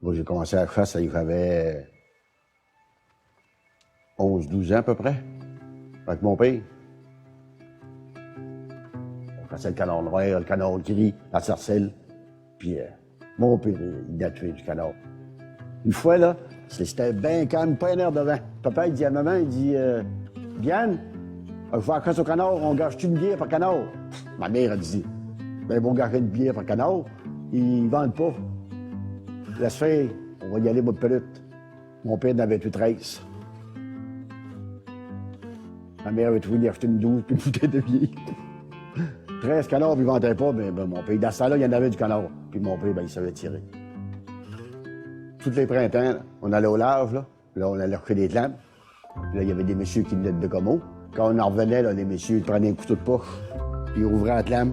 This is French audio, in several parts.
Moi, j'ai commencé à la chasse, j'avais 11-12 ans à peu près, avec mon père. On chassait le canard noir, le canard gris, la sarcelle. Puis mon père, il a tué du canard. Une fois, là, c'était bien calme, pas un air devant. Papa, il dit à maman, il dit, Diane, je vais faire chasse au canard, on gâche-tu une bière par canard? Ma mère a dit, ben bon, garder une bière par canard, ils vendent pas. Laisse faire, on va y aller, moi, de pelute. Mon père en avait tué 13. Ma mère avait trouvé d'acheter une 12 puis une bouteille de bière. 13 canards, puis ils vendaient pas, mais ben, mon père, dans ce temps-là, il y en avait du canard. Puis mon père, ben, il savait tirer. Tous les printemps, là, on allait au large, là, on allait recueillir des clames. Puis là, il y avait des messieurs qui venaient de Como. Quand on en revenait, là, les messieurs, ils prenaient un couteau de poche, puis ils ouvraient la clame,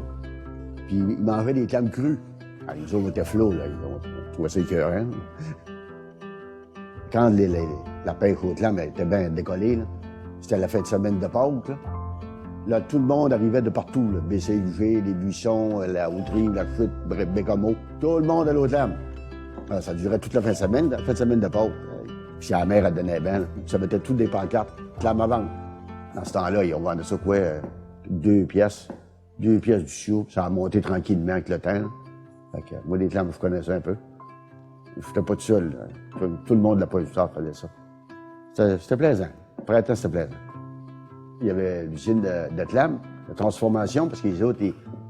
puis ils mangeaient des clames crues. Ah, les autres étaient flots, là, on trouvait ça écœurant. Quand la pêche aux clames était bien décollée, là, c'était la fin de semaine de Pâques, là. Là, tout le monde arrivait de partout, là. BCUG, les Buissons, la Haute-Rive, la Chute, Bécomo. Tout le monde allait aux clames. Alors, ça durait toute la fin de semaine de Pâques. Puis la mère, elle donnait bien. Ça mettait toutes des pancartes, clames à vendre. Dans ce temps-là, on vendait ça quoi? 2 pièces. 2 pièces du chiot. Ça a monté tranquillement avec le temps. Là. Fait que, moi, les clames, je connaissais un peu. Je n'étais pas tout seul. Là. Tout le monde de la police faisait ça. C'était plaisant. Le printemps, c'était plaisant. Il y avait l'usine de clames, de transformation, parce que les autres,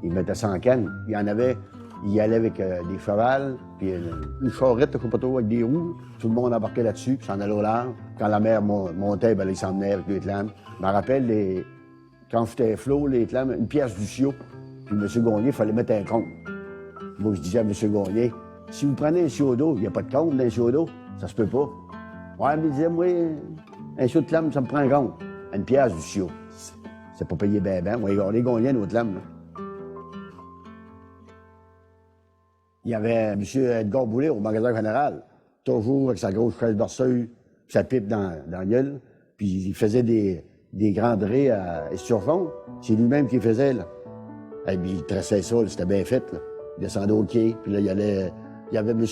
ils mettaient ça en canne. Il y en avait, ils y allaient avec des chevals, puis une charrette, je sais pas trop, avec des roues. Tout le monde embarquait là-dessus, puis s'en allait au large. Quand la mer montait, ben, ils s'en venaient avec les clames. Je me rappelle, quand j'étais flot, les clames, 1 pièce du chiot. Puis M. Gagné, il fallait mettre un compte. Moi, je disais à M. Gagné, si vous prenez un chiot d'eau, il n'y a pas de compte dans un chiot d'eau, ça se peut pas. Ouais, mais il disait, moi, un chiot de clame, ça me prend un compte. 1 pièce du chiot. C'est pas payé bien, bien. Moi, on les gagnait, nos clames, là. Il y avait M. Edgar Boulet au magasin général, toujours avec sa grosse chaise berceuse, sa pipe dans la gueule, puis il faisait des grandes raies à Esturgeon. C'est lui-même qui faisait, là. Et puis il tressait ça, c'était bien fait, là. Il descendait au quai, puis là, il y avait M.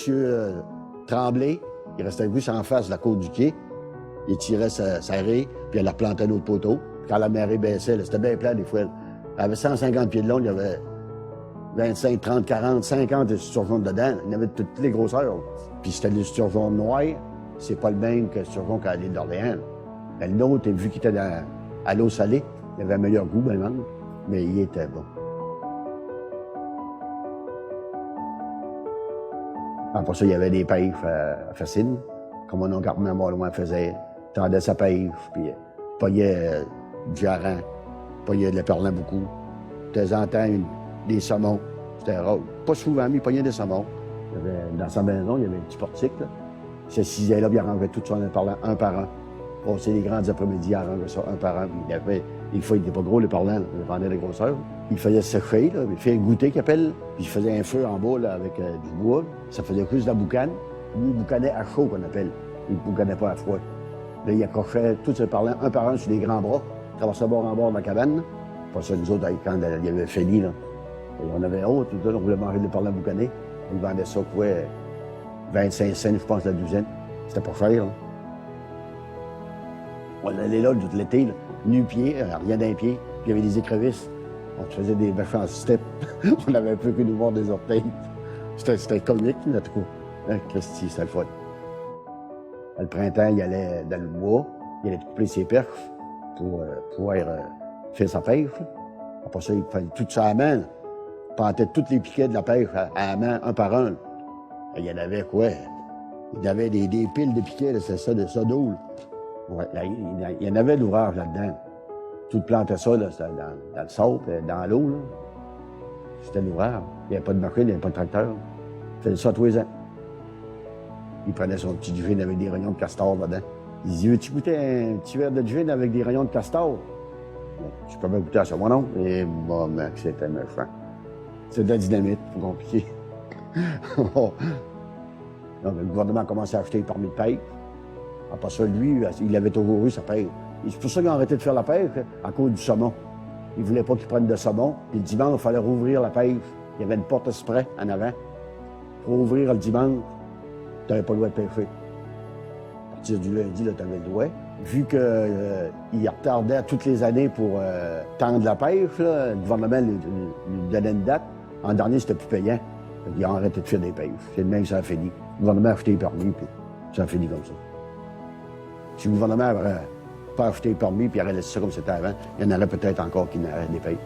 Tremblay, il restait juste en face de la côte du quai. Il tirait sa raie, puis elle la replantait à l'autre poteau. Quand la marée baissait, c'était bien plat des fois. Elle avait 150 pieds de long, il y avait 25, 30, 40, 50 esturgeons dedans. Il y avait de toutes les grosseurs. Puis c'était le sturgeon noir, c'est pas le même que le sturgeon quand l'île d'Orléans. Mais le nôtre, vu qu'il était à l'eau salée, il avait un meilleur goût, ben même, mais il était bon. Après ça, il y avait des pêches à Facine, comme mon oncle Armand Malouin faisait. Il tendait sa pêche, puis pognait du hareng, pognait de l'éperlan beaucoup. De temps en temps, des saumons. C'était rare. Pas souvent, mais il pognait des saumons. Dans sa maison, il y avait un petit portique, là. Il s'assisait là, puis il arrangeait tout son éperlan, un par un. Passait les grandes après-midi, il arrangeait ça un par un. Des fois, il n'était pas gros, l'éperlan, il vendait des grosseurs. Il faisait sécher, là, il faisait goûter, qu'il appelle. Puis il faisait un feu en bas, là, avec du bois. Ça faisait plus de la boucane. Lui, il boucanait à chaud, qu'on appelle. Il ne boucanait pas à froid. Là, il accrochait tous ses parlants, un par un, sur les grands bras. Il traversait bord en bord de la cabane. Pas ça, nous autres, quand il y avait fini, là. Et on avait honte, tout ça, on voulait manger des parlants boucanés. Ils vendaient ça, quoi, 25 cents, je pense, la douzaine. C'était pas cher, là. On allait là tout l'été, là, nu-pied, rien d'un pied, puis il y avait des écrevisses. On faisait des bêches en steppe. On avait un peu que nous voir des orteils. C'était comique, là, tout cas. Hein, Christy, c'était le fun. Le printemps, il allait dans le bois, il allait couper ses perches pour pouvoir faire sa pêche. Après ça, il fallait tout ça à la main. Il plantait tous les piquets de la pêche à la main, un par un. Et il y en avait quoi? Il y avait des piles de piquets, c'est ça, de ça d'eau. Ouais, là, il y en avait de l'ouvrage là-dedans. Tout plantait ça, là, dans le sable, dans l'eau. C'était l'ouvrage. Il n'y avait pas de machine, il n'y avait pas de tracteur. Il faisait ça tous les ans. Il prenait son petit gin avec des rayons de castor dedans. Il disait, veux-tu goûter un petit verre de gin avec des rayons de castor? Bon, je peux pas goûter à ça, moi non. Et bon, mec, c'était méchant. C'était de la dynamite, c'est compliqué. Donc, le gouvernement a commencé à acheter les permis de pêche. Après ça, lui, il avait toujours eu sa pêche. C'est pour ça qu'ils ont arrêté de faire la pêche, à cause du saumon. Ils ne voulaient pas qu'ils prennent de saumon. Puis le dimanche, il fallait rouvrir la pêche. Il y avait une porte à spray en avant. Pour ouvrir le dimanche. tu n'avais pas le droit de pêcher. À partir du lundi, tu avais le droit. Vu qu'il retardait toutes les années pour tendre la pêche, là, le gouvernement lui donnait une date. En dernier, c'était plus payant. Ils ont arrêté de faire des pêches. C'est le même que ça a fini. Le gouvernement a acheté les permis, puis ça a fini comme ça. Si le gouvernement avait pas acheté les permis, puis aurait laissé ça comme c'était avant, il y en aurait peut-être encore qui n'auraient des pêches.